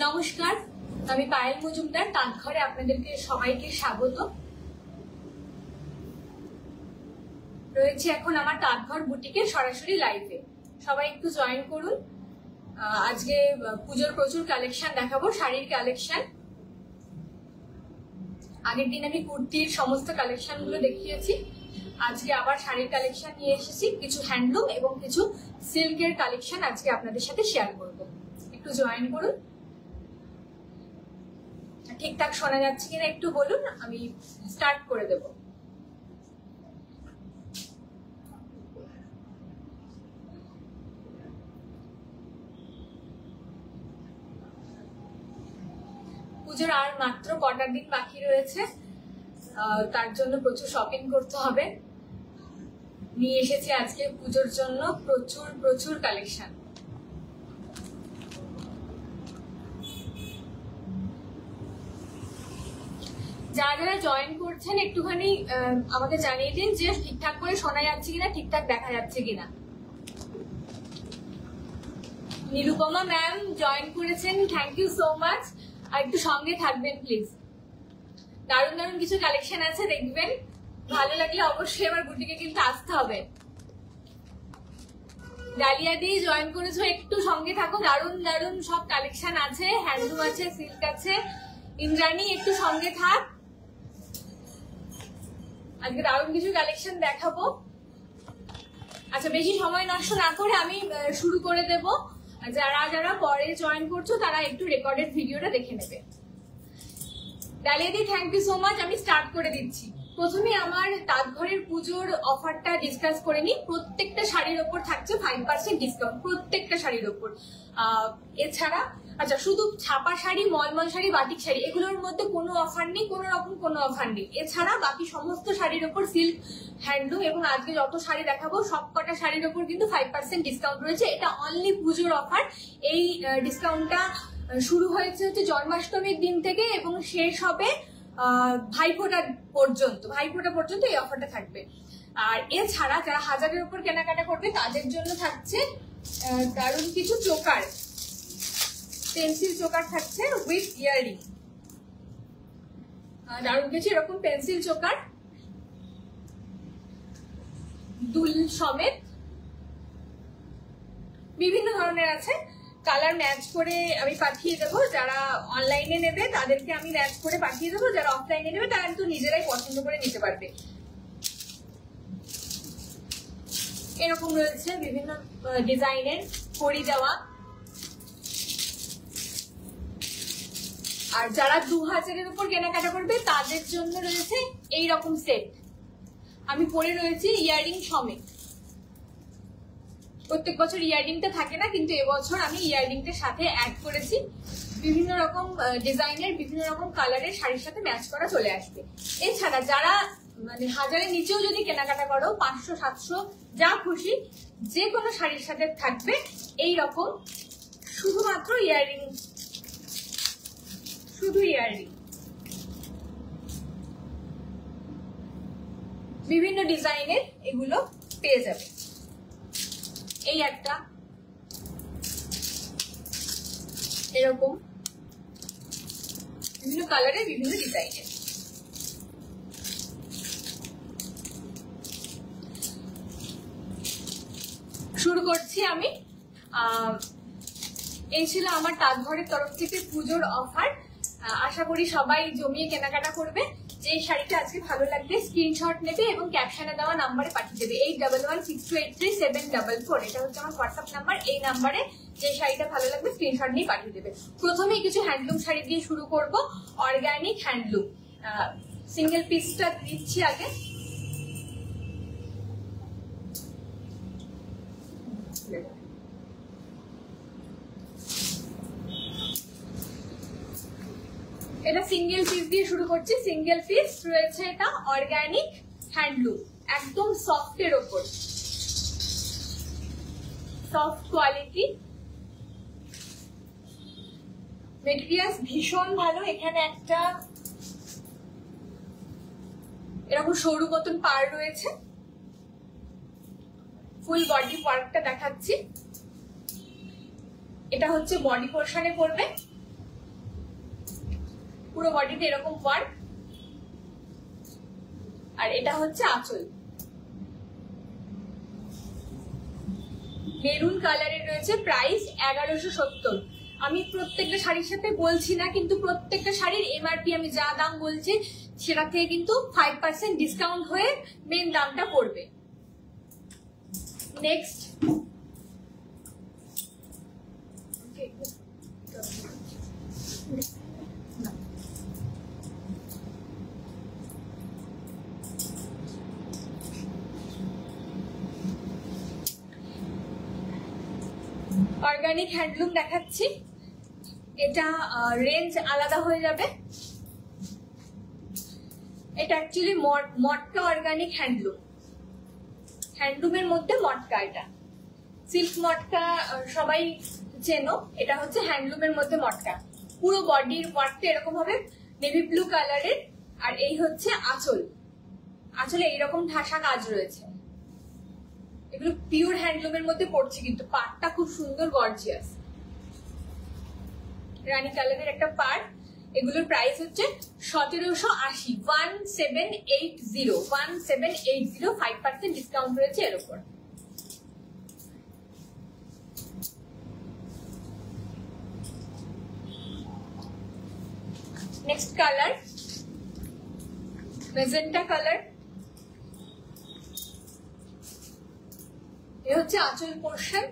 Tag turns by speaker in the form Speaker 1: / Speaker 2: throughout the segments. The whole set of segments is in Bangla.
Speaker 1: নমস্কার, আমি পায়েল মজুমদার। তাঁতঘরে আপনাদেরকে সবাইকে স্বাগত। রয়েছে এখন আমার তাঁতঘর বুটিকের সরাসরি লাইভে। সবাই একটু জয়েন করুন। আজকে পুজোর প্রচুর কালেকশন দেখাবো, শাড়ির কালেকশন। আগের দিন আমি কুর্তির সমস্ত কালেকশন গুলো দেখিয়েছি। আজকে আবার শাড়ির কালেকশন নিয়ে এসেছি, কিছু হ্যান্ডলুম এবং কিছু সিল্কের কালেকশন আজকে আপনাদের সাথে শেয়ার করব। একটু জয়েন করুন। ঠিকঠাক শোনা যাচ্ছে কিনা একটু বলুন, আমি স্টার্ট করে দেব। পুজোর আর মাত্র কটা দিন বাকি রয়েছে, তার জন্য প্রচুর শপিং করতে হবে। নিয়ে এসেছি আজকে পুজোর জন্য প্রচুর প্রচুর কালেকশন। যারা যারা জয়েন করছেন একটুখানি আমাকে জানিয়ে দিন যে ঠিকঠাক করে শোনা যাচ্ছে কিনা, ঠিকঠাক দেখা যাচ্ছে কিনা। নিরুপমা ম্যাম জয়েন করেছেন, থ্যাংক ইউ সো মাচ। আর একটু সঙ্গে থাকবেন প্লিজ। দারুণ দারুণ কিছু কালেকশন আছে, দেখবেন। ভালো লাগলে অবশ্যই আমার বুটিকে কিন্তু আসতে হবে। ডালিয়া দিয়ে জয়েন করেছো, একটু সঙ্গে থাকো। দারুণ দারুণ সব কালেকশন আছে, হ্যান্ডলুম আছে, সিল্ক আছে। ইন্দ্রাণী একটু সঙ্গে থাক, আজকে দারুণ কিছু কালেকশন দেখাবো। আচ্ছা, বেশি সময় নষ্ট না করে আমি শুরু করে দেব। যারা যারা পরে জয়েন করছো তারা একটু রেকর্ডেড ভিডিওটা দেখে নেবে। ডালিয়া দি থ্যাংক ইউ সো মাচ। আমি স্টার্ট করে দিচ্ছি। প্রথমে আমার তাঁতঘরের পুজোর অফারটা ডিসকাস করে নিই। প্রত্যেকটা শাড়ির ওপর থাকছে 5% ডিসকাউন্ট, প্রত্যেকটা শাড়ির ওপর। এছাড়া আচ্ছা, শুধু ছাপা শাড়ি, মলমল শাড়ি, বাটিক শাড়ি এগুলোর মধ্যে কোনো অফার নেই, কোনো রকম কোনো অফার নেই। এছাড়া বাকি সমস্ত শাড়ির ওপর সিল্ক, হ্যান্ডলুম এবং আজকে যত শাড়ি দেখাবো সবকটা শাড়ির ওপর কিন্তু 5% ডিসকাউন্ট রয়েছে। এটা অনলি পুজোর অফার। এই ডিসকাউন্টটা শুরু হয়েছে হচ্ছে জন্মাষ্টমীর দিন থেকে এবং শেষ হবে ভাইফোঁটা পর্যন্ত এই অফারটা থাকবে। আর এছাড়া যারা 1000-এর উপর কেনাকাটা করবে তাদের জন্য থাকছে দারুণ কিছু চোকার, পেন্সিল চোকার থাকছে উইথ ইয়াররিং। দারুণ কিছু এরকম পেন্সিল চোকার দুল সমেত বিভিন্ন ধরনের আছে। কালার ম্যাচ করে আমি পাঠিয়ে দেবো। যারা অনলাইনে নেবে তাদেরকে আমি ম্যাচ করে পাঠিয়ে দেবো। যারা অফলাইনে নেবে তারা কিন্তু নিজেরাই পছন্দ করে নিতে পারবে। এরকম রয়েছে বিভিন্ন ডিজাইনের কড়ি দেওয়া। আর যারা 2000-এর উপর কেনাকাটা করবে তাদের জন্য রয়েছে এইরকম সেট। আমি পরে রয়েছি ইয়াররিং সমেত। প্রত্যেক বছর ইয়াররিংটা থাকে না, কিন্তু এবছর আমি ইয়াররিংটার সাথে অ্যাড করেছি। বিভিন্ন রকম ডিজাইনের, বিভিন্ন রকম কালারের শাড়ির সাথে ম্যাচ করা চলে আসবে। এছাড়া যারা মানে 1000-এর নিচেও যদি কেনাকাটা করো, 500-700 যা খুশি যে কোনো শাড়ির সাথে থাকবে এই রকম শুধুমাত্র ইয়াররিং, শুধু ইয়াররিং। বিভিন্ন ডিজাইনের এগুলো পেয়ে যাবে। এই একটা এরকম বিভিন্ন কালারের, বিভিন্ন ডিজাইনের। শুরু করছি আমি। এই ছিল আমার তাঁতঘরের তরফ থেকে পুজোর অফার। আশা করি সবাই জমিয়ে কেনাকাটা করবে। যে শাড়িটা আজকে ভালো লাগবে স্ক্রিনশট নেবে এবং ক্যাপশনে দেওয়া নাম্বারে পাঠিয়ে দেবে 8116283744। এটা হচ্ছে আমার হোয়াটসঅ্যাপ নাম্বার। এই নাম্বারে যে শাড়িটা ভালো লাগবে স্ক্রিনশট নিয়ে পাঠিয়ে দেবে। প্রথমে কিছু হ্যান্ডলুম শাড়ি দিয়ে শুরু করব। অর্গানিক হ্যান্ডলুম সিঙ্গেল পিসটা দিচ্ছি আগে। এটা সিঙ্গেল পিস দিয়ে শুরু করছি। সিঙ্গেল পিস রয়েছে, এটা অর্গানিক হ্যান্ডলুম, একদম সফটের ওপর, সফট কোয়ালিটি, মেটেরিয়ালস ভীষণ ভালো। এখানে একটা এরকম সরু মতন পাড় রয়েছে। ফুল বডি ওয়ার্কটা দেখাচ্ছি। এটা হচ্ছে বডি পোর্শনে পড়বে। পুরো বডিতে এরকম ওয়ার্ক। আর এটা হচ্ছে আঁচল, মেরুন কালারের রয়েছে, প্রাইস 1170। আমি প্রত্যেকটা শাড়ির সাথে বলছি না, কিন্তু প্রত্যেকটা শাড়ির এমআরপি আমি যা দাম বলছি সেটা থেকে কিন্তু 5% ডিসকাউন্ট হয়ে মেন দামটা পড়বে। নেক্সট অর্গানিক হ্যান্ডলুম দেখাচ্ছি। এটা রেঞ্জ আলাদা হয়ে যাবে। এটা অ্যাকচুয়ালি মটকা অর্গানিক হ্যান্ডলুম, হ্যান্ডলুমের মধ্যে মটকা। এটা সিল্ক মটকা সবাই চেনো, এটা হচ্ছে হ্যান্ডলুমের মধ্যে মটকা। পুরো বডির ওয়ার্কটা এরকম হবে নেভি ব্লু কালারের। আর এই হচ্ছে আঁচল, আঁচলে এইরকম ঠাসা কাজ রয়েছে। এগুলো পিওর হ্যান্ডলুমের মধ্যে পড়ছে, কিন্তু পাড়টা খুব সুন্দর গর্জিয়াস রানী কালারের একটা পাড়। এগুলোর প্রাইস হচ্ছে 1780, 1780, 5% ডিসকাউন্ট রয়েছে এর উপর। Next colour magenta colour. এ হচ্ছে আঁচল পোর্শন।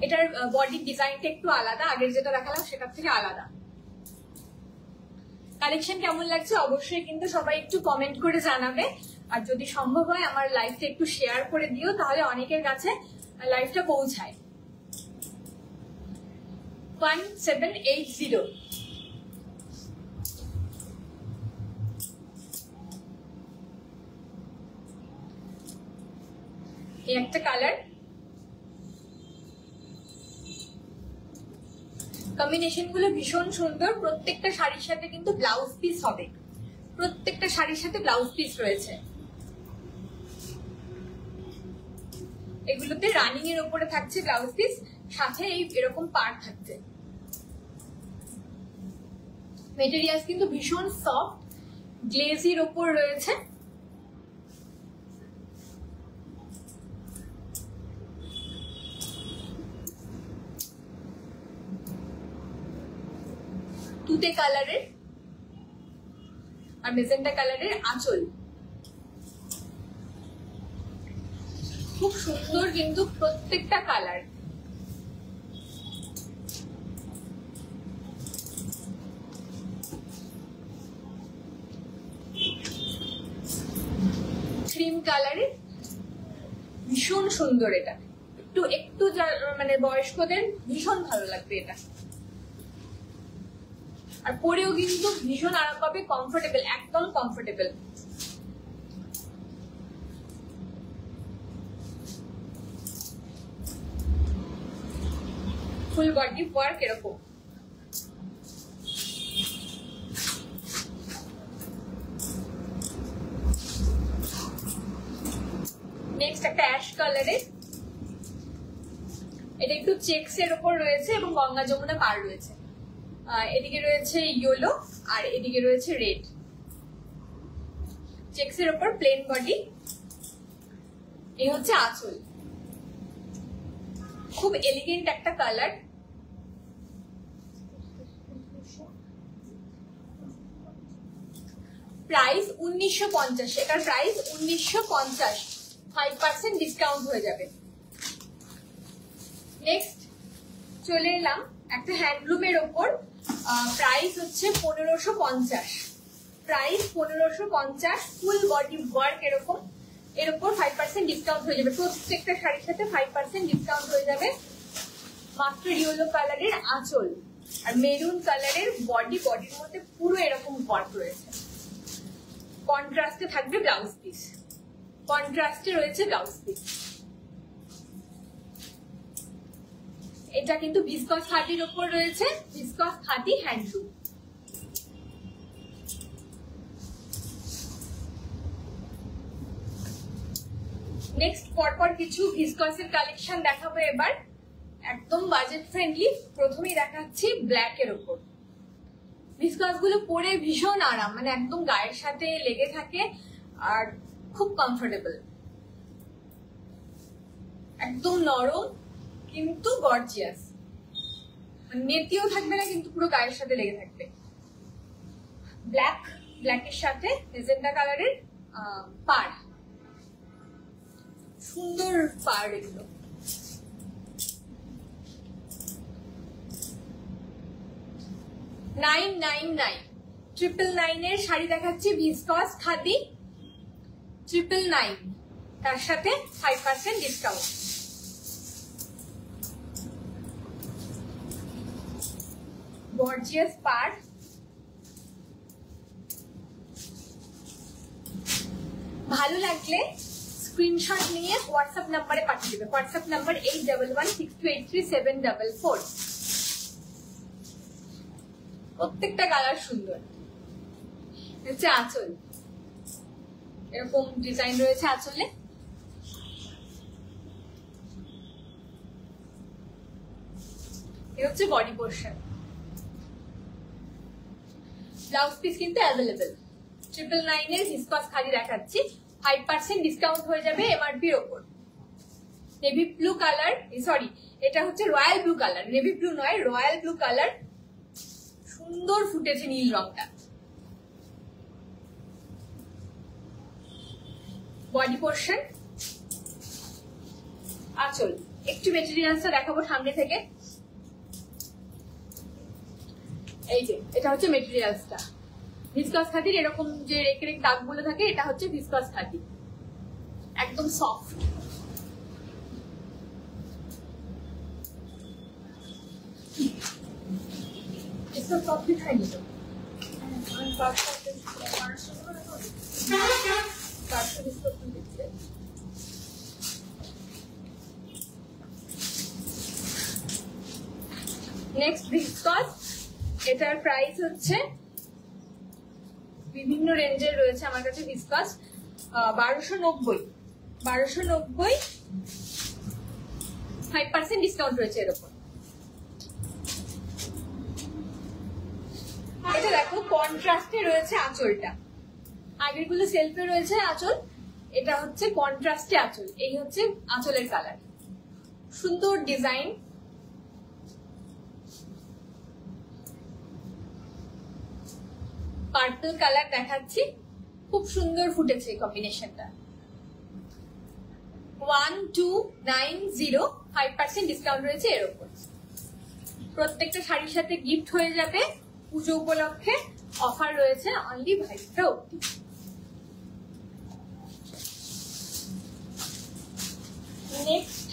Speaker 1: এটার বডির ডিজাইনটা একটু আলাদা, আগের যেটা দেখালাম সেটার থেকে আলাদা। কালেকশন কেমন লাগছে অবশ্যই কিন্তু সবাই একটু কমেন্ট করে জানাবে। আর যদি সম্ভব হয় আমার লাইভটা একটু শেয়ার করে দিও, তাহলে অনেকের কাছে লাইভটা পৌঁছায়। 1780। এই একটা কালার, কম্বিনেশন গুলো ভীষণ সুন্দর। প্রত্যেকটা শাড়ির সাথে কিন্তু ব্লাউজ পিস হবে, প্রত্যেকটা শাড়ির সাথে ব্লাউজ পিস রয়েছে। এগুলোতে রানিং এর উপরে থাকছে ব্লাউজ পিস, সাথে এই এরকম পাড় থাকছে। মেটেরিয়ালস কিন্তু ভীষণ সফট, গ্লেজির ওপর রয়েছে। তুতে কালারের আর মেজেন্টা কালারের আঁচল, খুব সুন্দর কিন্তু প্রত্যেকটা কালার। ক্রিম কালারের ভীষণ সুন্দর। এটা একটু একটু মানে বয়স্কদের ভীষণ ভালো লাগবে এটা। আর পরেও কিন্তু ভীষণ আরাম পাবে, কমফোর্টেবল, একদম কমফোর্টেবল। ফুল বডি ওয়ার্ক এরকম। নেক্সট একটা অ্যাশ কালারের, এটা একটু চেকস এর উপর রয়েছে এবং গঙ্গা যমুনা পাড় রয়েছে। এদিকে রয়েছে ইয়েলো আর এদিকে রয়েছে রেড। চেকস এর উপর প্লেন বডি। এই হচ্ছে আঁচল, খুব এলিগেন্ট একটা কালার। প্রাইস 1950, এটার প্রাইস 1950, 5% ডিসকাউন্ট হয়ে যাবে। নেক্সট চলে এলাম একটা হ্যান্ডলুমের ওপর, প্রাইস হচ্ছে 1550, প্রাইস 1550, ফুল বডি ওয়ার্ক এরকম। এর উপর 5% ডিসকাউন্ট হয়ে যাবে, প্রত্যেকটা শাড়ির সাথে 5% ডিসকাউন্ট হয়ে যাবে। মাত্র ইয়েলো কালারের আঁচল আর মেরুন কালারের বডির মধ্যে পুরো এরকম ওয়ার্ক রয়েছে। কন্ট্রাস্টে থাকবে ব্লাউজ পিস, কন্ট্রাস্টে রয়েছে ব্লাউজ পিস। এটা কিন্তু ভিসকস খাদির উপর রয়েছে, ভিসকস খাদি হ্যান্ডলুম। নেক্সট পরপর কিছু ভিসকসের কালেকশন দেখাবো এবার। একদম বাজেট ফ্রেন্ডলি। প্রথমেই দেখাচ্ছি ব্ল্যাক এর উপর। ভিসকাস গুলো পরে ভীষণ আরাম, মানে একদম গায়ের সাথে লেগে থাকে আর খুব কমফোর্টেবল, একদম নরম কিন্তু গর্জিয়াস, মানে নেতিও থাকবে না কিন্তু পুরো গায়ের সাথে লেগে থাকবে। ব্ল্যাকের সাথে মেজেন্টা কালারের পাড়, সুন্দর পাড় এগুলো। ট্রিপল নাইনের শাড়ি দেখাচ্ছি, ভিসকস খাদি 999, তার সাথে 5% ডিসকাউন্ট। গর্জিয়াস পাড়, ভালো লাগলে স্ক্রিনশট নিয়ে হোয়াটসঅ্যাপ নাম্বারে পাঠিয়ে দেবে। WhatsApp number 8116283744। প্রত্যেকটা কালার সুন্দর। হচ্ছে আঁচল, এরকম ডিজাইন রয়েছে আঁচলে। এ হচ্ছে বডি পোর্শন। ব্লাউজ পিস কিন্তু অ্যাভেলেবেল। 999 এর ভিসকস খাদি দেখাচ্ছি, 5% ডিসকাউন্ট হয়ে যাবে এমআরপির ওপর। নেভি ব্লু কালার, সরি এটা হচ্ছে royal blue colour, navy blue নয় রয়্যাল ব্লু কালার। সুন্দর ফুটেছে নীল রংটা। বডি পোর্শন, আঁচল। একটু মেটেরিয়ালসটা দেখাবো সামনে থেকে। এই যে এটা হচ্ছে মেটেরিয়ালসটা, ভিসকস খাদির এরকম যে রেক রেক দাগগুলো থাকে, এটা হচ্ছে ভিসকস খাদি, একদম সফট। নেক্সট ভিসকস, এটার প্রাইস হচ্ছে বিভিন্ন রেঞ্জের রয়েছে আমার কাছে। ভিসকস 1290, 5% ডিসকাউন্ট রয়েছে এর উপর। এটা দেখো কন্ট্রাস্টে রয়েছে আঁচলটা, আগের গুলো সেলফে রয়েছে আঁচল, এটা হচ্ছে কন্ট্রাস্টে আঁচল। এই হচ্ছে আঁচলের কালার, সুন্দর ডিজাইন। পার্পল কালার দেখাচ্ছি, খুব সুন্দর ফুটেছে কম্বিনেশনটা। 1290, 5% ডিসকাউন্ট রয়েছে এর উপর। প্রত্যেকটা শাড়ির সাথে গিফট হয়ে যাবে। পুজো উপলক্ষে অফার রয়েছে অনলি 22টা অবধি। নেক্সট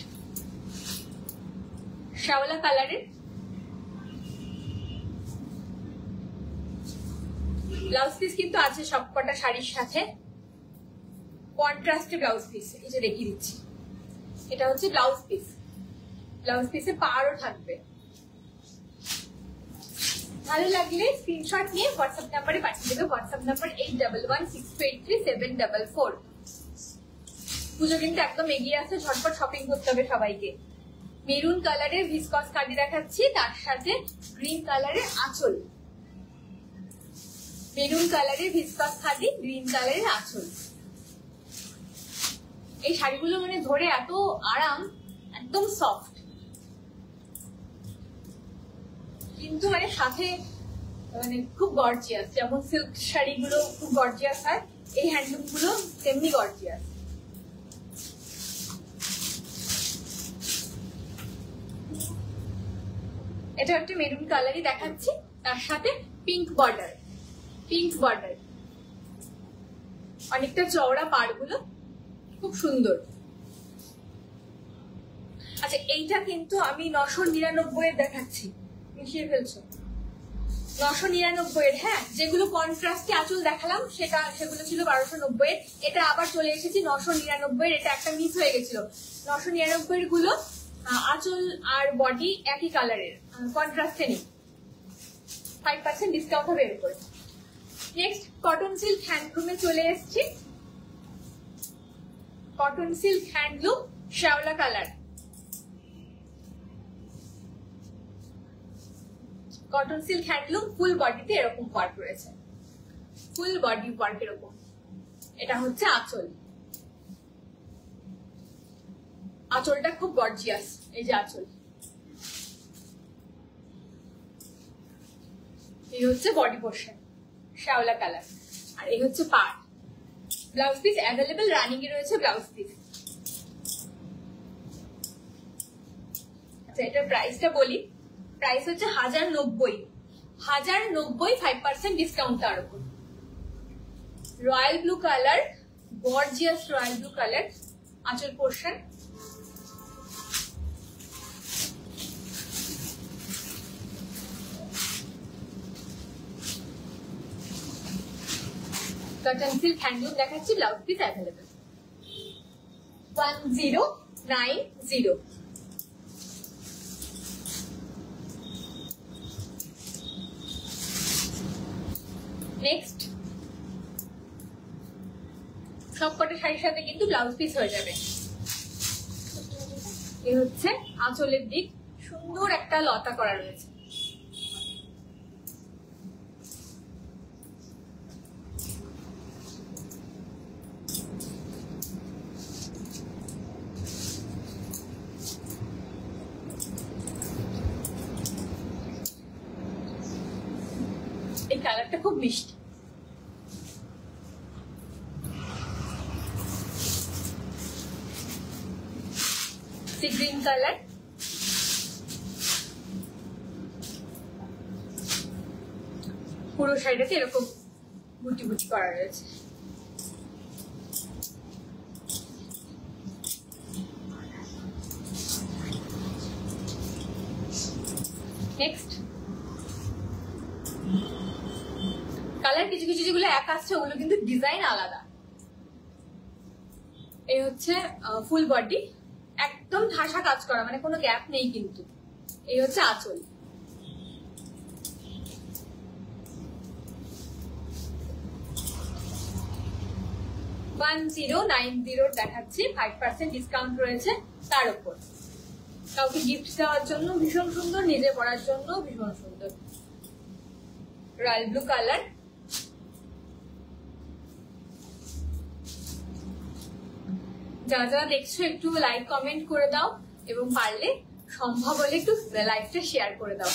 Speaker 1: শ্যাওলা কালারের ব্লাউজ পিস কিন্তু আছে সবকটা শাড়ির সাথে, কন্ট্রাস্টে ব্লাউজ পিস। এই যে দেখিয়ে দিচ্ছি, এটা হচ্ছে ব্লাউজ পিস। ব্লাউজ পিসে পাড়ও থাকবে। ভালো লাগলে স্ক্রিনশট নিয়ে হোয়াটসঅ্যাপ নাম্বারে পাঠিয়ে দেবে। WhatsApp number 8116283744। পুজো কিন্তু একদম এগিয়ে আসছে, ঝটপট শপিং করতে হবে সবাইকে। মেরুন কালারের ভিসকস খাদি দেখাচ্ছি, তার সাথে গ্রিন কালারের আঁচল। মেরুন কালারের ভিসকস খাদি, গ্রিন কালারের আঁচল। এই শাড়িগুলো মানে ধরে এত আরাম, একদম সফট, কিন্তু মানে সাথে মানে খুব গর্জিয়াস। যেমন সিল্ক শাড়িগুলো খুব গর্জিয়াস হয়, এই হ্যান্ডলুম গুলো তেমনি গর্জিয়াস। এটা একটা মেরুন কালারই দেখাচ্ছি, তার সাথে পিঙ্ক বর্ডার। অনেকটা চওড়া পাড়গুলো, খুব সুন্দর। আচ্ছা, এইটা কিন্তু আমি 999 এর দেখাচ্ছি, মিশিয়ে ফেলছো। 999 এর, হ্যাঁ, যেগুলো কন্ট্রাস্টে আঁচল দেখালাম সেগুলো ছিল 1290 এর। এটা আবার চলে এসেছি 999 এর। এটা একটা মিস হয়ে গেছিল। 999 এর গুলো আঁচল আর বডি একই কালারের, কন্ট্রাস্টে নেই। 5% ডিসকাউন্ট হবে এর উপরে। নেক্সট কটন সিল্ক হ্যান্ডলুমে চলে এসেছি। কটন সিল্ক হ্যান্ডলুম শ্যাওলা কালার, কটন সিল্ক হ্যান্ডলুম, ফুল বডিতে এরকম ওয়ার্ক রয়েছে, ফুল বডি ওয়ার্ক এরকম। এটা হচ্ছে আঁচল, আঁচলটা খুব গর্জিয়াস, এই যে আঁচল। এই হচ্ছে বডি পোর্শন, শ্যাওলা কালার, আর এই হচ্ছে পাড়। ব্লাউজ পিস অ্যাভেলেবেল, রানিং এ রয়েছে ব্লাউজ পিস। আচ্ছা, এটার প্রাইসটা বলি। প্রাইস হচ্ছে 1090, 1090, 5% ডিসকাউন্ট তার উপর। Royal blue colour, gorgeous royal blue colour, আঁচল পোর্শন। কটন সিল্ক হ্যান্ডলুম দেখাচ্ছি, ব্লাউজ পিস অ্যাভেলেবেল। 1090। নেক্সট, সবকটা শাড়ির সাথে কিন্তু ব্লাউজ পিস হয়ে যাবে। এই হচ্ছে আঁচলের দিক, সুন্দর একটা লতা করা রয়েছে। এই কালারটা খুব মিষ্টি। সি গ্রিন কালার, পুরো শাড়িটাতে এরকম বুটি বুটি করা রয়েছে। নেক্সট কালার, কিছু কিছু যেগুলো এক আসছে ওগুলো কিন্তু ডিজাইন আলাদা। এই হচ্ছে ফুল বডি, একদম ঠাসা কাজ করা, মানে কোনো গ্যাপ নেই কিন্তু। এই হচ্ছে আঁচল। $1090 দেখাচ্ছি, 5% ডিসকাউন্ট রয়েছে তার উপর। কাউকে গিফট দেওয়ার জন্য ভীষণ সুন্দর, নিজে পরার জন্য ভীষণ সুন্দর। রয়্যাল ব্লু কালার, যারা যারা দেখছো একটু লাইক কমেন্ট করে দাও, এবং পারলে সম্ভব হলে একটু লাইভটা শেয়ার করে দাও।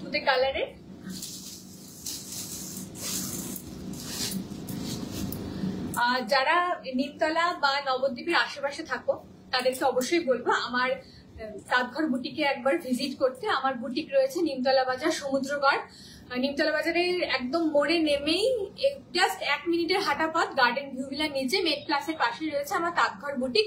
Speaker 1: তুতে কালারে যারা নিমতলা বা নবদ্বীপের আশেপাশে থাকো তাদেরকে অবশ্যই বলবো আমার তাঁতঘর বুটিকে একবার ভিজিট করতে। আমার বুটিক রয়েছে নিমতলা বাজার, সমুদ্রগড়। নিমতলা বাজারের একদম মোড়ে নেমেই জাস্ট 1 মিনিটের হাঁটা পথ, গার্ডেন ভিউ ভিলার নিচে মেড প্লাসের পাশে রয়েছে আমার তাঁতঘর বুটিক।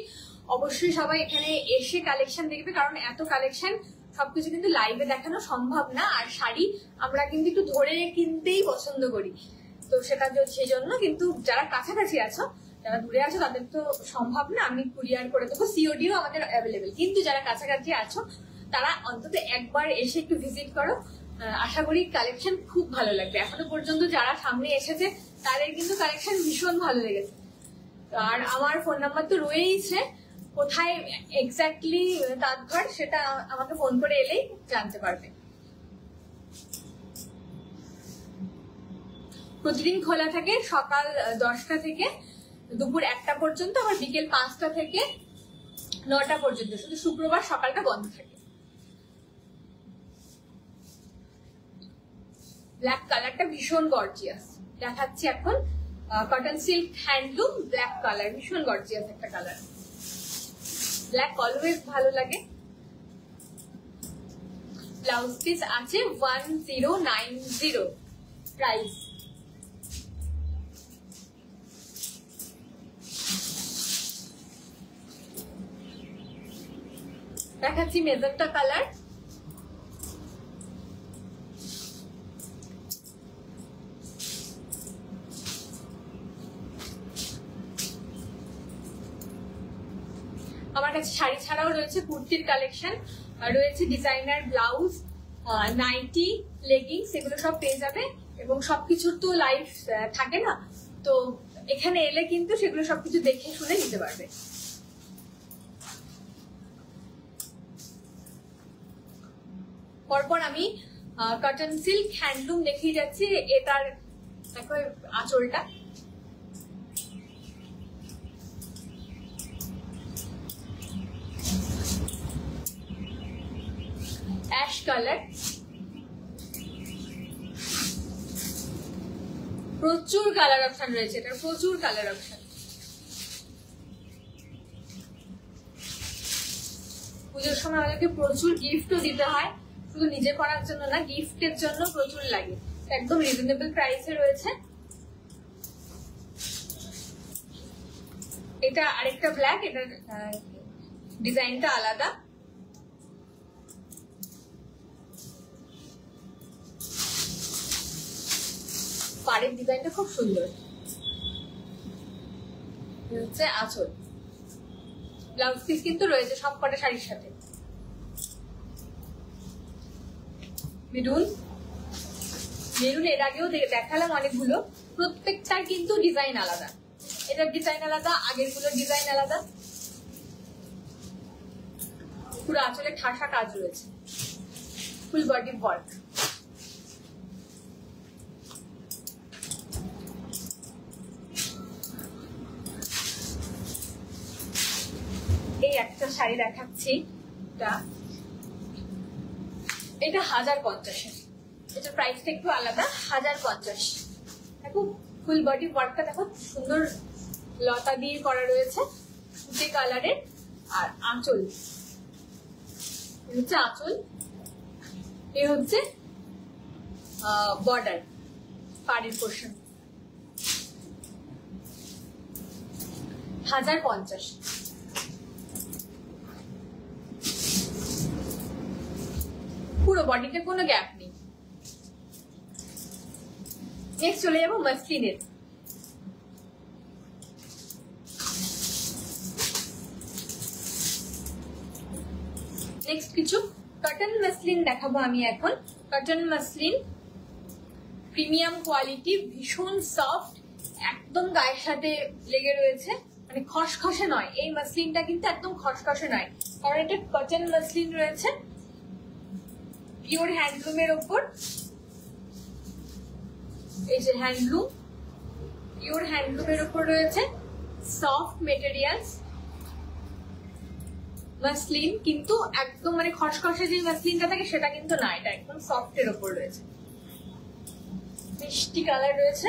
Speaker 1: অবশ্যই সবাই এখানে এসে কালেকশন দেখবে, কারণ এত কালেকশন সবকিছু কিন্তু লাইভে দেখানো সম্ভব না। আর শাড়ি আমরা কিন্তু একটু ধরে কিনতেই পছন্দ করি, তো সেটা সেই জন্য কিন্তু যারা কাছাকাছি আছো, যারা দূরে আছো তাদের তো সম্ভব না, আমি কুরিয়ার করে দেবো, সিওডিও আমাদের অ্যাভেলেবেল। কিন্তু যারা কাছাকাছি আছো তারা অন্তত একবার এসে একটু ভিজিট করো, আশা করি কালেকশন খুব ভালো লাগবে। এখনো পর্যন্ত যারা সামনে এসেছে তাদের কিন্তু কালেকশন ভীষণ ভালো লেগেছে। আর আমার ফোন নাম্বার তো রয়েইছে, কোথায় এক্স্যাক্টলি তাঁতঘর সেটা আমাকে ফোন করে এলেই জানতে পারবে। প্রতিদিন খোলা থাকে সকাল 10টা থেকে দুপুর 1টা পর্যন্ত, আবার বিকেল 5টা থেকে 9টা পর্যন্ত। শুধু শুক্রবার সকালটা বন্ধ থাকে। ব্ল্যাক কালারটা ভীষণ গর্জিয়াস দেখাচ্ছি এখন। Cotton silk handloom, black colour, ভীষণ গর্জিয়াস একটা কালার। ব্ল্যাক অলওয়েজ ভালো লাগে। ব্লাউজ পিস আছে 1090, প্রাইস দেখাচ্ছি মেজেন্টা কালার। আমার কাছে শাড়ি ছাড়াও রয়েছে কুর্তির কালেকশন, রয়েছে ডিজাইনার ব্লাউজ, নাইটি, লেগিংস, এগুলো সব পেয়ে যাবে। এবং সবকিছুর তো লাইফ থাকে না, তো এখানে এলে কিন্তু সেগুলো সবকিছু দেখে শুনে নিতে পারবে। পরপর আমি কটন সিল্ক হ্যান্ডলুম দেখিয়ে যাচ্ছি। এটার দেখো আঁচলটা, অ্যাশ কালার, প্রচুর কালার অপশন রয়েছে, এটার প্রচুর কালার অপশন। পুজোর সময় আমাদেরকে প্রচুর গিফটও দিতে হয়, শুধু নিজে পড়ার জন্য না, গিফটের জন্য প্রচুর লাগে। একদম রিজনেবল প্রাইসে রয়েছে। এটা আরেকটা ব্ল্যাক, এটার ডিজাইনটা আলাদা। পাড়ের ডিজাইনটা খুব সুন্দর। হচ্ছে আঁচল, ব্লাউজ পিস কিন্তু রয়েছে সবকটা শাড়ির সাথে। মেরুন, মেরুন এর আগেও দেখালাম অনেকগুলো, প্রত্যেকটার কিন্তু ডিজাইন আলাদা। এটার ডিজাইন আলাদা, আগের গুলোর ডিজাইন আলাদা। পুরো আঁচলে ঠাসা কাজ রয়েছে, ফুল বডি ওয়ার্ক। এই একটা শাড়ি দেখাচ্ছি, এটা 1050। এটার প্রাইসটা একটু আলাদা, 1050। দেখো ফুল বডি ওয়ার্কটা দেখো, সুন্দর লতা দিয়ে করা রয়েছে, সুতি কালারের। আর আঁচল, হচ্ছে আঁচল, এ হচ্ছে বর্ডার, পাড়ের পোর্শন। 1050। পুরো বডিতে কোনো গ্যাপ নেই। নেক্সট চলে যাবো মাসলিনের। নেক্সট কিছু কটন মাসলিন দেখাবো আমি এখন। কটন মাসলিন প্রিমিয়াম কোয়ালিটি, ভীষণ সফট, একদম গায়ের সাথে লেগে রয়েছে, মানে খসখসে নয়। এই মাসলিনটা কিন্তু একদম খসখসে নয়, কারণ এটা কটন মাসলিন রয়েছে, পিওর হ্যান্ডলুমের ওপর। এই যে হ্যান্ডলুম, পিওর হ্যান্ডলুমের ওপর রয়েছে, সফট মেটেরিয়ালস মাসলিন, কিন্তু একদম মানে খসখসে যে মাসলিনটা থাকে সেটা কিন্তু না, এটা একদম সফট এর ওপর রয়েছে। মিষ্টি কালার রয়েছে,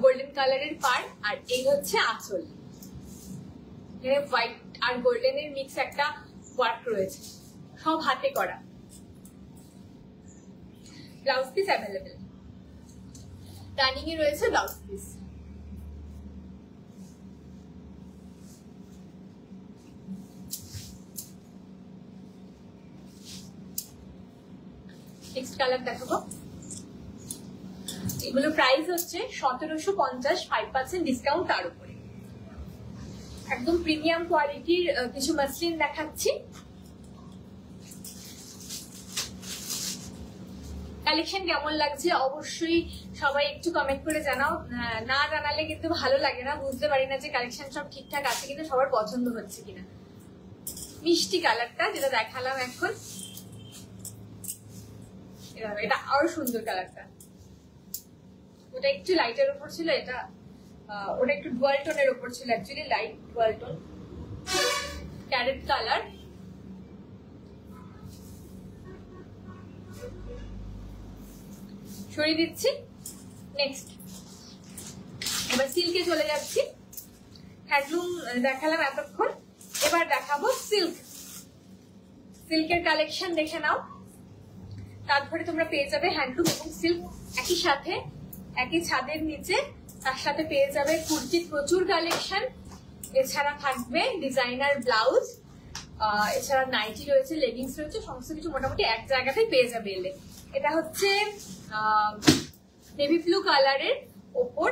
Speaker 1: গোল্ডেন কালারের পাড়, আর এই হচ্ছে আঁচল। এখানে হোয়াইট আর গোল্ডেনের মিক্স একটা ওয়ার্ক রয়েছে, সব হাতে করা। ব্লাউজ পিস অ্যাভেলেবেল, রানিং এ রয়েছে ব্লাউজ পিস। নেক্সট কালার দেখাবো। এগুলো প্রাইস হচ্ছে 1750, 5% ডিসকাউন্ট তার উপরে। একদম প্রিমিয়াম কোয়ালিটির কিছু মাসলিন দেখাচ্ছি। কালেকশন কেমন লাগছে অবশ্যই সবাই একটু কমেন্ট করে জানাও, না জানালে কিন্তু ভালো লাগে না, বুঝতে পারি না যে কালেকশন সব ঠিকঠাক আছে কিনা, সবার পছন্দ হচ্ছে কিনা। মিষ্টি কালারটা যেটা দেখালাম এখন, এটা আরো সুন্দর কালারটা। ওটা একটু লাইটের উপর ছিল, এটা ওটা একটু ডুয়াল টোনের উপর ছিল, actually light dual tone. Carrot colour, সরিয়ে দিচ্ছি। নেক্সট এবার সিল্কে চলে যাচ্ছি। হ্যান্ডলুম দেখালাম এতক্ষণ, এবার দেখাবো সিল্ক। সিল্কের কালেকশন দেখে নাও, তারপরে তোমরা পেয়ে যাবে হ্যান্ডলুম এবং সিল্ক একই সাথে, একই ছাদের নিচে। তার সাথে পেয়ে যাবে কুর্তির প্রচুর কালেকশন, এছাড়া থাকবে ডিজাইনার ব্লাউজ, এছাড়া নাইটি রয়েছে, লেগিংস রয়েছে, সমস্ত কিছু মোটামুটি এক জায়গাতেই পেয়ে যাবে এলে। এটা হচ্ছে নেভি ব্লু কালারের ওপর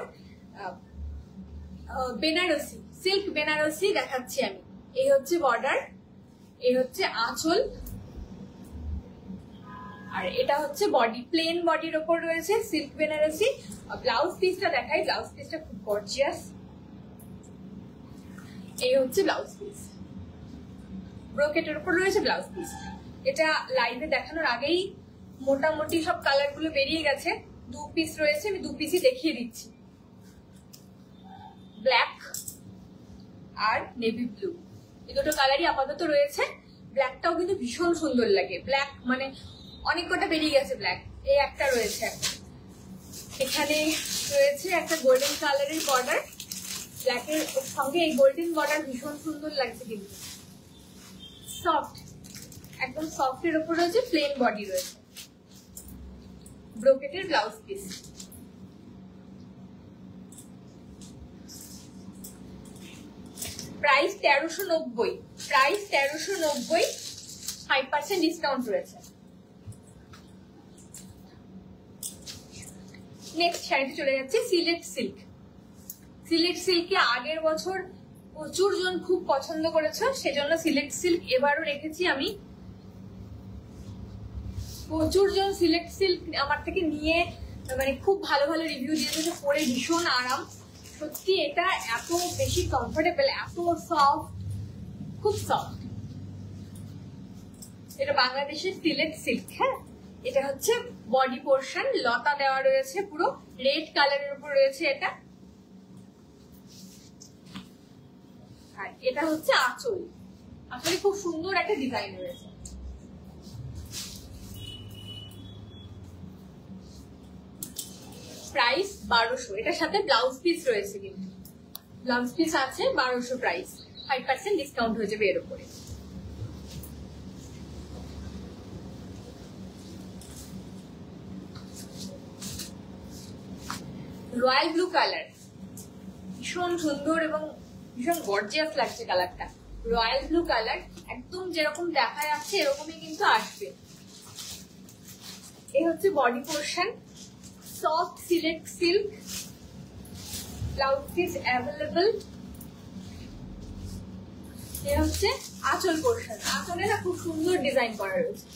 Speaker 1: বেনারসি, সিল্ক বেনারসি দেখাচ্ছি আমি। এই হচ্ছে বর্ডার, এই হচ্ছে আঁচল, আর এটা হচ্ছে বডি, প্লেন বডির ওপর রয়েছে সিল্ক বেনারসি। ব্লাউজ পিসটা দেখাই, ব্লাউজ পিসটা খুব গর্জিয়াস। এই হচ্ছে ব্লাউজ পিস, ব্রোকেটের উপর রয়েছে ব্লাউজ পিস। এটা লাইভে দেখানোর আগেই মোটামুটি সব কালার গুলো বেরিয়ে গেছে। 2 পিস রয়েছে, আমি 2 পিসই দেখিয়ে দিচ্ছি। ব্ল্যাক আর নেভি ব্লু, এই দুটো কালারই আপাতত রয়েছে। ব্ল্যাকটাও কিন্তু ভীষণ সুন্দর লাগে। ব্ল্যাক মানে অনেক কটা বেরিয়ে গেছে ব্ল্যাক। এই একটা রয়েছে, এখানে রয়েছে একটা গোল্ডেন কালারের বর্ডার। ব্ল্যাকের সঙ্গে এই গোল্ডেন বর্ডার ভীষণ সুন্দর লাগছে, কিন্তু সফট, একদম সফট এর উপর রয়েছে, প্লেন বডি রয়েছে, ব্রোকেটের blouse piece. Price 1390, price 1390, 5% discount রয়েছে। নেক্সট শাড়িতে চলে যাচ্ছে সিলেক্ট সিল্ক। সিলেক্ট সিল্কে আগের বছর প্রচুর জন খুব পছন্দ করেছে, সেজন্য সিলেক্ট সিল্ক এবারও রেখেছি আমি। প্রচুর জন সিলেক্ট সিল্ক আমার থেকে নিয়ে মানে খুব ভালো ভালো রিভিউ দিয়েছে যে পরে ভীষণ আরাম। সত্যি এটা এত বেশি কমফোর্টেবল, এত সফট, খুব সফট। এটা বাংলাদেশের সিলেক্ট সিল্ক। হ্যাঁ, এটা হচ্ছে বডি পোর্শন, লতা দেওয়া রয়েছে, পুরো রেড কালারের উপর রয়েছে এটা। আর এটা হচ্ছে আঁচল, আসলে খুব সুন্দর একটা ডিজাইন রয়েছে। প্রাইস 1200, এটার সাথে ব্লাউজ পিস রয়েছে, কিন্তু ব্লাউজ পিস আছে 1200 প্রাইস, 5% ডিসকাউন্ট হয়ে যাবে এর উপরে। রয়্যাল ব্লু কালার, ভীষণ সুন্দর এবং ভীষণ গর্জিয়াস লাগছে কালারটা। রয়্যাল ব্লু কালার, একদম যেরকম দেখা যাচ্ছে এরকমই কিন্তু আসবে। এই হচ্ছে body portion, soft select silk, blouse piece available. এই হচ্ছে আঁচল পোর্শন, আঁচলে না খুব সুন্দর ডিজাইন করা রয়েছে।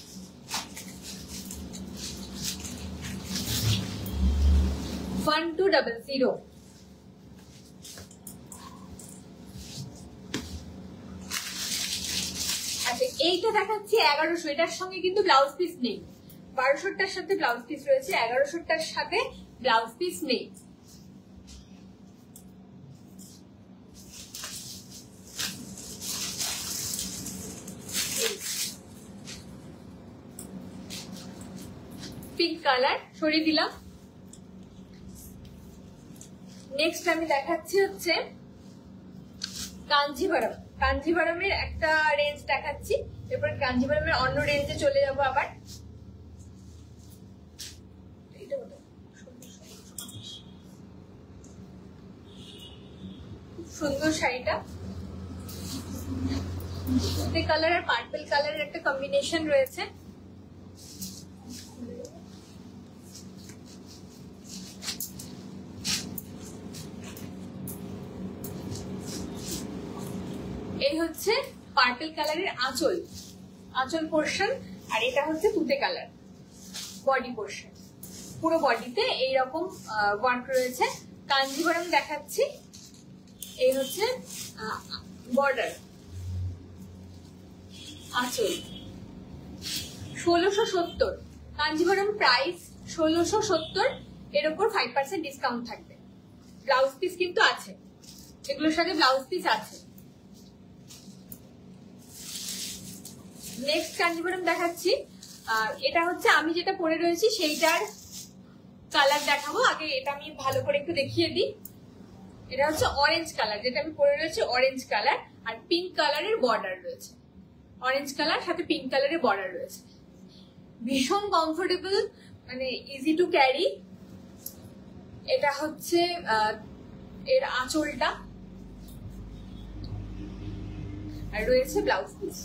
Speaker 1: ওয়ান 200। আচ্ছা, এইটা দেখাচ্ছি 1100, এটার সঙ্গে কিন্তু ব্লাউজ পিস নেই। 1200টার সাথে ব্লাউজ পিস রয়েছে, 1100টার সাথে ব্লাউজ পিস নেই। পিঙ্ক কালার সরিয়ে দিলাম। নেক্সট আমি দেখাচ্ছি হচ্ছে কাঞ্জিভারম। কাঞ্জিভারমের একটা রেঞ্জ দেখাচ্ছি, এরপর কাঞ্জিভারমের অন্য রেঞ্জে চলে যাবো আবার। সুন্দর শাড়িটা, তুতে কালার আর পার্পল কালারের একটা কম্বিনেশন রয়েছে। এই হচ্ছে পার্পল কালারের আঁচল, আঁচল পোর্শন। আর এটা হচ্ছে তুতে কালার বডি পোর্শন। পুরো বডিতে এইরকম ওয়ার্ক রয়েছে। কাঞ্জিভারম দেখাচ্ছি, এই হচ্ছে বর্ডার, আঁচল। 1670 কাঞ্জিভারম প্রাইস 1670, এর উপর 5% ডিসকাউন্ট থাকবে। ব্লাউজ পিস কিন্তু আছে, এগুলোর সাথে ব্লাউজ পিস আছে। নেক্সট কাঞ্জিভারম দেখাচ্ছি, এটা হচ্ছে আমি যেটা পরে রয়েছি সেইটার কালার দেখাবো। আগে এটা আমি ভালো করে একটু দেখিয়ে দিই। এটা হচ্ছে অরেঞ্জ কালার, যেটা আমি পরে রয়েছে অরেঞ্জ কালার, আর পিঙ্ক কালারের বর্ডার রয়েছে। অরেঞ্জ কালার সাথে পিঙ্ক কালারের বর্ডার রয়েছে। ভীষণ কমফোর্টেবল, মানে ইজি টু ক্যারি। এটা হচ্ছে এর আঁচলটা, আর রয়েছে ব্লাউজ পিস।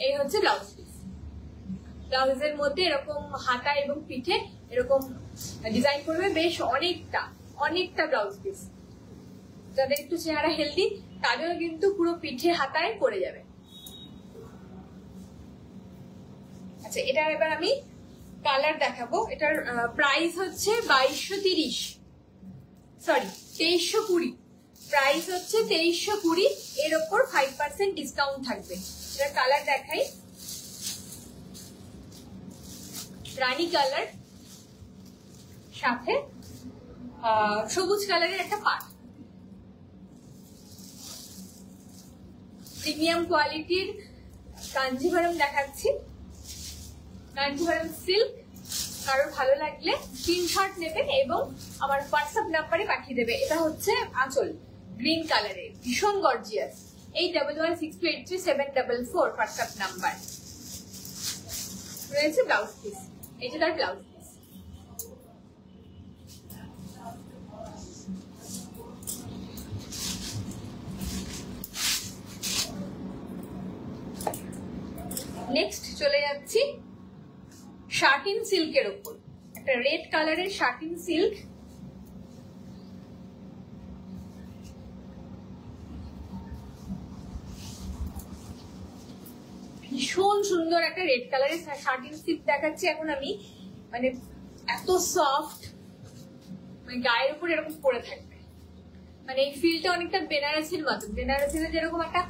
Speaker 1: এই হচ্ছে ব্লাউজ পিস। ব্লাউজের মধ্যে এরকম হাতা এবং পিঠে এরকম ডিজাইন করবে, বেশ অনেকটা অনেকটা ব্লাউজ পিস। যাদের একটু চেহারা হেলদি তাদেরও কিন্তু পুরো পিঠে হাতায় পড়ে যাবে। আচ্ছা, এটার এবার আমি কালার দেখাবো। এটার প্রাইস হচ্ছে 2230, সরি 2320। প্রাইস হচ্ছে 2320, এর ওপর 5% ডিসকাউন্ট থাকবে। এটার কালার দেখাই, রানী কালার, সাথে সবুজ কালারের একটা পাড়। প্রিমিয়াম কোয়ালিটির কাঞ্জিভারম দেখাচ্ছি, কাঞ্জিভারম সিল্ক। কারোর ভালো লাগলে স্ক্রিনশট নেবেন এবং আমার হোয়াটসঅ্যাপ নাম্বারে পাঠিয়ে দেবে। এটা হচ্ছে আঁচল, গ্রিন কালারের, ভীষণ গর্জিয়াস। 8116283744 হোয়াটসঅ্যাপ নাম্বার রয়েছে। ব্লাউজ পিস, এটা তার ব্লাউজ পিস। নেক্সট চলে যাচ্ছি শাটিন সিল্কের উপর, একটা রেড কালারের শাটিন সিল্ক। ভীষণ সুন্দর একটা রেড কালারের শাটিন সিল্ক দেখাচ্ছি এখন আমি। মানে এত সফট, মানে গায়ের উপর এরকম পরে থাকবে। মানে এই ফিলটা অনেকটা বেনারসির মতন, বেনারসিতে যেরকম একটা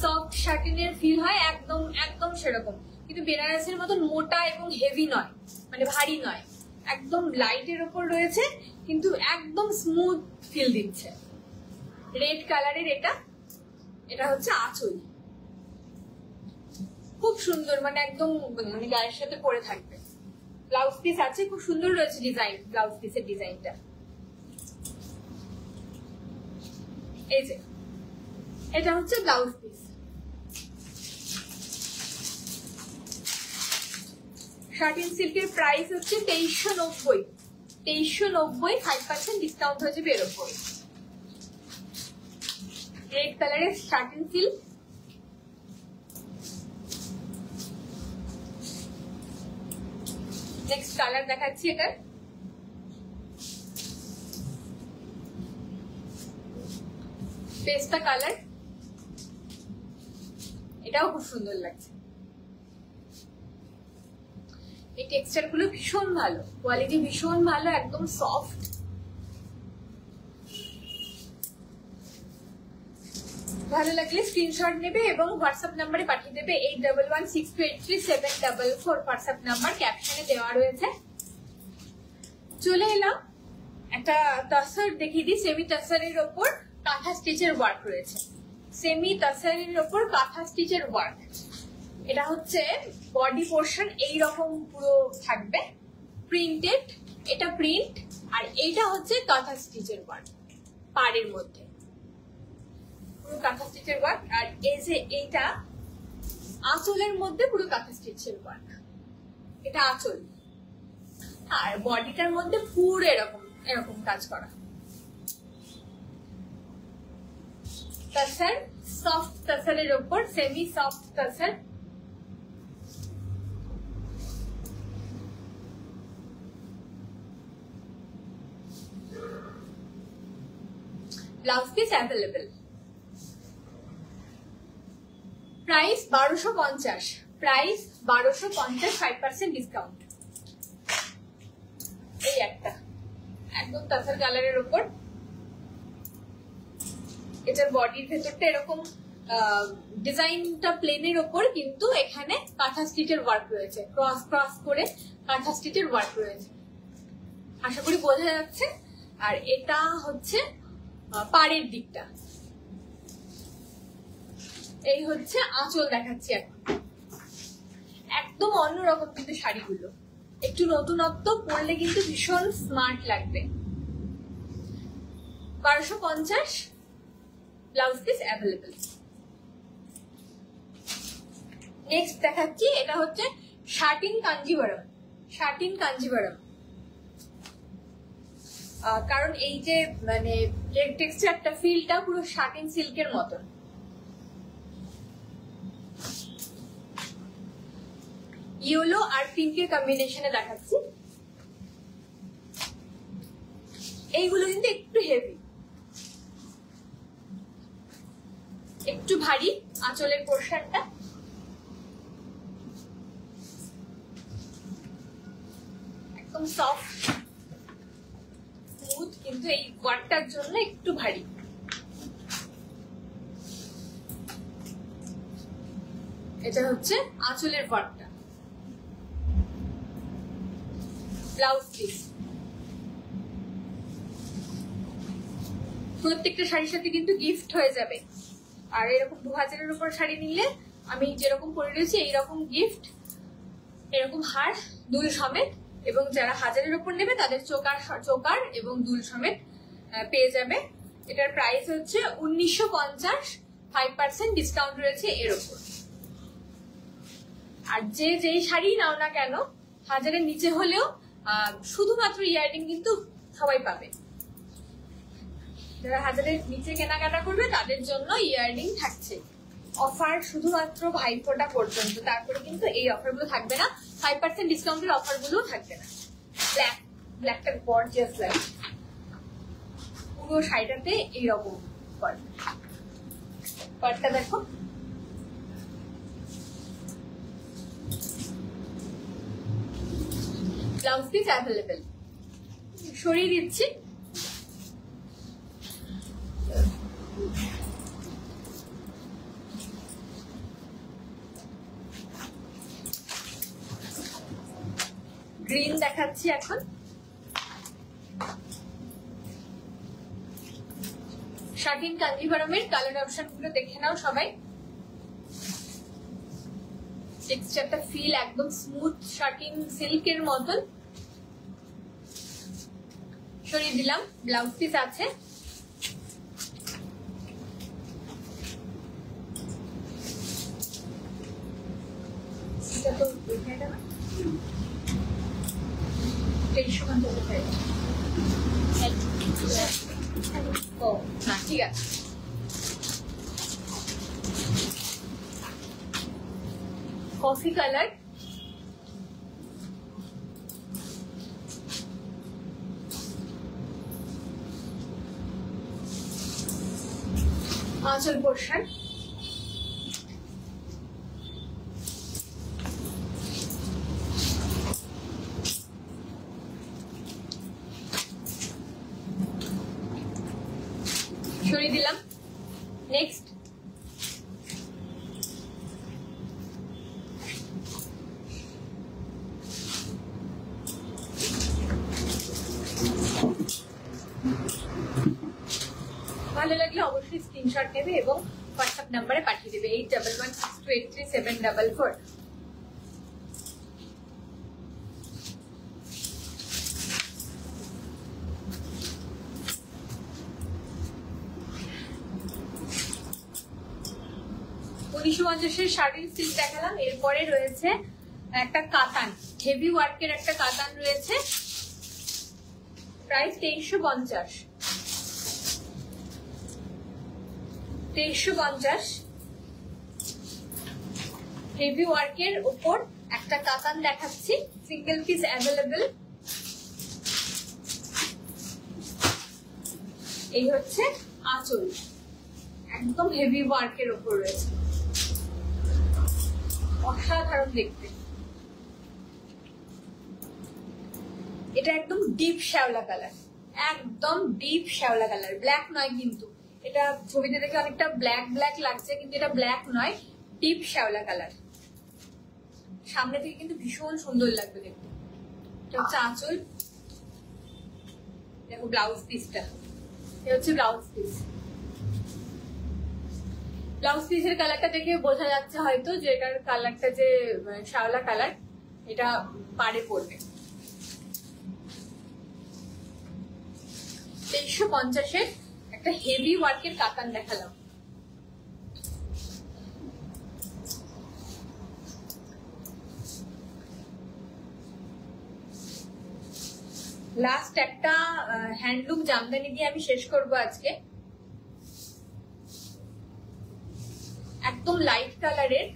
Speaker 1: সফট শাটিনের ফিল হয়, একদম একদম সেরকম। কিন্তু বেনারসির মতন মোটা এবং হেভি নয়, মানে ভারী নয়, একদম লাইটের ওপর রয়েছে কিন্তু একদম স্মুথ ফিল দিচ্ছে। রেড কালারের এটা, এটা হচ্ছে আঁচল। খুব সুন্দর, মানে একদম মানে গায়ের সাথে পরে থাকবে। ব্লাউজ পিস আছে, খুব সুন্দর রয়েছে ডিজাইন, ব্লাউজ পিসের ডিজাইনটা। এই যে এটা হচ্ছে ব্লাউজ পিস। শাটিন সিল্কের প্রাইস হচ্ছে 2390, 2390, 5% ডিসকাউন্ট হয়ে যাবে এর উপর। রেড কালারের শাটিন সিল্ক। নেক্সট কালার দেখাচ্ছি, এটা পেস্তা কালার, এটাও খুব সুন্দর লাগছে। এই টেক্সচার গুলো ভীষণ ভালো, কোয়ালিটি ভীষণ ভালো, একদম সফট। ভালো লাগলে স্ক্রিনশট নেবে এবং হোয়াটসঅ্যাপ নাম্বারে পাঠিয়ে দেবে। 8116283744 হোয়াটসঅ্যাপ নাম্বার ক্যাপশনে দেওয়া রয়েছে। চলে এলাম একটা তাসার দেখিয়ে দিই। সেমি তাসারের ওপর কাঁথা স্টিচের ওয়ার্ক রয়েছে, সেমি তাসারের ওপর কাঁথা স্টিচের ওয়ার্ক। এটা হচ্ছে বডি পোর্শন এইরকম পুরো থাকবে, প্রিন্টেড, এটা প্রিন্ট, আর এইটা হচ্ছে কাঁথা স্টিচের ওয়ার্ক পাড়ের মধ্যে, পুরো কাঁথা স্টিচের ওয়ার্ক। আর এই যে এইটা আঁচলের মধ্যে পুরো কাঁথা স্টিচের ওয়ার্ক, এটা আঁচল। আর বডিটার মধ্যে পুরো এরকম এরকম কাজ করা। তাসার, সফট তাসারের ওপর semi soft tussar. Blouse piece available. Price 1250, price 1250, 5% discount. এই একটা একদম তাসার কালারের উপর, এটার বডির ভেতরটা এরকম ডিজাইনটা প্লেনের ওপর, কিন্তু এখানে কাঁথা স্টিচের ওয়ার্ক রয়েছে, ক্রস ক্রস করে কাঁথা স্টিচের ওয়ার্ক রয়েছে, আশা করি বোঝা যাচ্ছে। আর এটা হচ্ছে পাড়ের দিকটা। এই হচ্ছে আঁচল দেখাচ্ছি এখন। একদম অন্যরকম কিন্তু শাড়িগুলো, একটু নতুনত্ব, পরলে কিন্তু ভীষণ স্মার্ট লাগবে। 1250, ব্লাউজ পিস অ্যাভেলেবেল। নেক্সট দেখাচ্ছি, এটা হচ্ছে শাটিন কাঞ্জিভারম, শাটিন কাঞ্জিভারম। কারণ এই যে মানে টেক্সচারটা, ফিলটা পুরো শাটিন সিল্কের মতন। ইয়েলো আর পিঙ্কের কম্বিনেশনে দেখাচ্ছি। এইগুলো কিন্তু একটু হেভি, একটু ভারী আঁচলের পোর্শনটা। একদম সফট স্মুথ, কিন্তু এই ওয়ার্কটার জন্য একটু ভারী। এটা হচ্ছে আঁচলের ওয়ার্কটা। ব্লাউজ পিস প্রত্যেকটা শাড়ির সাথে কিন্তু গিফট হয়ে যাবে। আর এরকম 2000-এর উপর শাড়ি নিলে আমি যেরকম পরে রয়েছি এইরকম গিফট, এরকম হার, দুল সমেত, এবং যারা 1000-এর উপর নেবে তাদের চোকার এবং দুল সমেত পেয়ে যাবে। এটার প্রাইস হচ্ছে 1950, 5% ডিসকাউন্ট রয়েছে এর উপর। আর যেই শাড়ি নাও না কেন 1000-এর নিচে হলেও শুধুমাত্র ইয়াররিং কিন্তু সবাই পাবে। যারা 1000-এর নিচে কেনাকাটা করবে তাদের জন্য ইয়াররিং থাকছে। অফার শুধুমাত্র ভাইফোঁটা পর্যন্ত, তারপরে কিন্তু এই অফারগুলো থাকবে না। 5% ডিসকাউন্টের অফারগুলো থাকবে না। ব্ল্যাকটা গর্জিয়াস লাগে, পুরো শাড়িটাতে এইরকম পাড়টা দেখো। ব্লাউজ পিস অ্যাভেলেবেল, সরিয়ে দিচ্ছি। গ্রিন দেখাচ্ছি এখন। শাটিন কাঞ্জিভারমের কালার অপশন গুলো দেখে নাও সবাই। টেক্সচারটা ফিল একদম স্মুথ শাটিন সিল্কের মতন। সরিয়ে দিলাম। ব্লাউজ পিস আছে। এটা তো এটা না, ও না, ঠিক আছে। কফি কালার, আঁচল পোর্শন, সরিয়ে দিলাম। নেক্সট ভালো লাগলে অবশ্যই স্ক্রিনশট নেবে এবং হোয়াটসঅ্যাপ নাম্বারে পাঠিয়ে দেবে 8116283744। শাড়ির সিল্ক দেখালাম। এরপরে রয়েছে একটা কাতান, হেভি ওয়ার্কের একটা কাতান রয়েছে। প্রাইস 2350। 2350 হেভি ওয়ার্কের উপর একটা কাতান দেখাচ্ছি। Single piece available. এই হচ্ছে আঁচল, একদম হেভি ওয়ার্কের উপর রয়েছে, অসাধারণ দেখতে। এটা একদম ডিপ শ্যাওলা কালার, একদম ডিপ শ্যাওলা কালার, ব্ল্যাক নয় কিন্তু। এটা ছবিতে দেখে অনেকটা ব্ল্যাক ব্ল্যাক লাগছে, কিন্তু এটা ব্ল্যাক নয়, ডিপ শ্যাওলা কালার। সামনে থেকে কিন্তু ভীষণ সুন্দর লাগবে দেখতে। এটা হচ্ছে আঁচল, দেখো ব্লাউজ পিসটা, এটা হচ্ছে ব্লাউজ পিস। ব্লাউজ পিসের কালারটা দেখে বোঝা যাচ্ছে হয়তো যে এটার কালারটা যে শ্যাওলা কালার, এটা পাড়ে পড়বে। 2350-এর একটা হেভি ওয়ার্কের কাতান দেখালাম। লাস্ট একটা হ্যান্ডলুম জামদানি দিয়ে আমি শেষ করব আজকে। একদম লাইট কালারের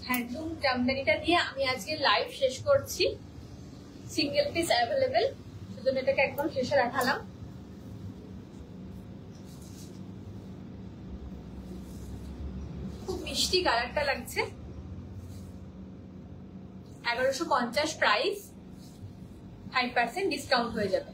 Speaker 1: হ্যান্ডলুম জামদানিটা দিয়ে আমি আজকে লাইভ শেষ করছি। সিঙ্গেল পিস অ্যাভেলেবেল, সেজন্য এটাকে একদম শেষে রাখালাম। খুব মিষ্টি কালারটা লাগছে। 1150 প্রাইস। 5% ডিসকাউন্ট হয়ে যাবে।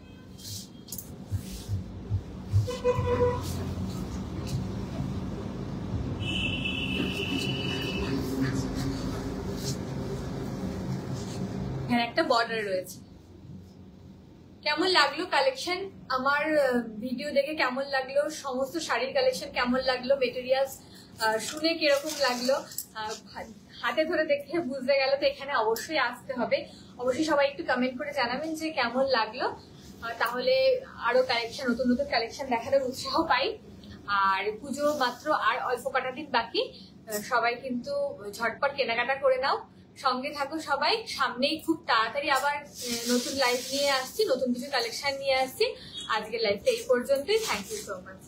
Speaker 1: এখানে একটা বর্ডার রয়েছে। কেমন লাগলো কালেকশন? আমার ভিডিও দেখে কেমন লাগলো? সমস্ত শাড়ির কালেকশন কেমন লাগলো? মেটেরিয়ালস শুনে কিরকম লাগলো? হাতে ধরে দেখে বুঝতে গেল তো এখানে অবশ্যই আসতে হবে। অবশ্যই সবাই একটু কমেন্ট করে জানাবেন যে কেমন লাগলো, তাহলে আরো কালেকশন, নতুন নতুন কালেকশন দেখানোর উৎসাহ পাই। আর পুজো মাত্র আর অল্প কটা দিন বাকি, সবাই কিন্তু ঝটপট কেনাকাটা করে নাও। সঙ্গে থাকো সবাই, সামনেই খুব তাড়াতাড়ি আবার নতুন লাইভ নিয়ে আসছি, নতুন কিছু কালেকশন নিয়ে আসছি। আজকের লাইভটা এই পর্যন্তই। Thank you so much.